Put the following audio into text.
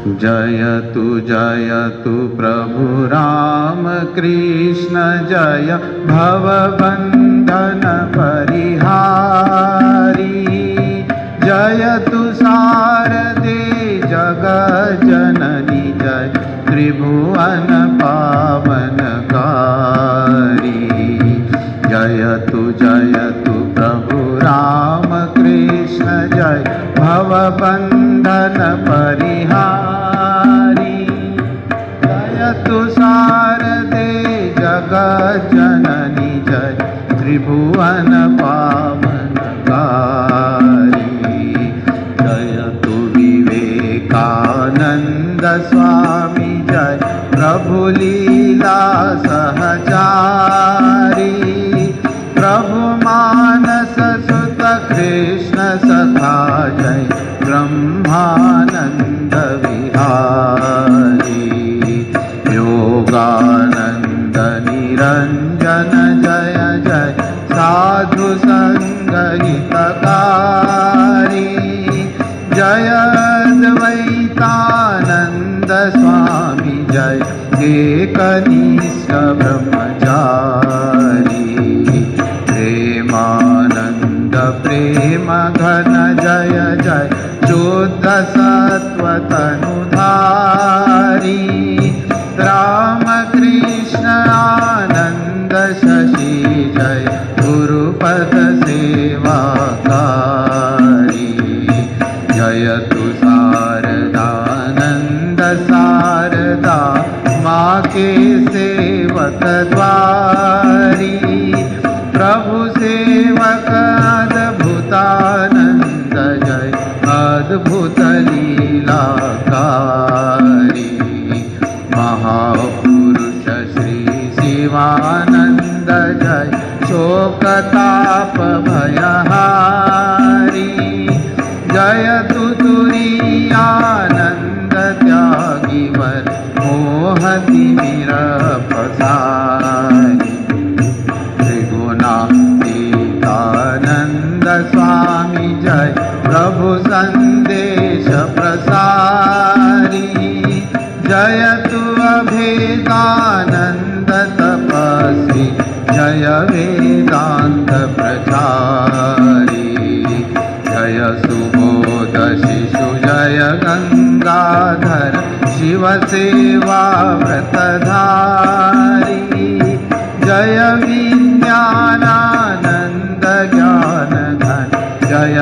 जयतु प्रभु राम कृष्ण जय भवबंधन परिहारी। जयतु शारदे जगज्जननी जय त्रिभुवन पावनकारी। जयतु प्रभु राम कृष्ण जय भवबंधन परिहारी। जयतु शारदे जगज्जननी जय त्रिभुवन पावनकारी। जयतु विवेकानंद स्वामी जय प्रभु लीला सहचारी। प्रभु मानस सुत कृष्ण सखा जय ब्रह्मानंद विहारी। योगानंद निरंजन जय जय साधु संग हितकारी। जय अद्वैतानंद स्वामी जय एकनिष्ठ ब्रह्मचारी। प्रेमानंद प्रेम घन जय जय शुद्ध सत्व तनुधारी। राम कृष्ण आनंद शशि जय गुरुपद सेवाकारी। जयतु शारदानंद शारदा माँ के सेवक द्वारी। प्रभु सेवक अद्भुतानंद जय अद्भुत लीलाकारी। महापुरुष श्री शिवानंद जय शोकताप भयहारी। जयतु तुरीयानंद त्यागी वर मोहतिमिर पसारी। त्रिगुणातीतानंद स्वामी जय प्रभु संदेश प्रसारी। जयतु अभेदानंद तपस्वी जय वेदांत प्रचारी। जय सुबोध शिशु जय गंगाधर शिव सेवा व्रतधारी। जय विज्ञानानंद ज्ञान धन जय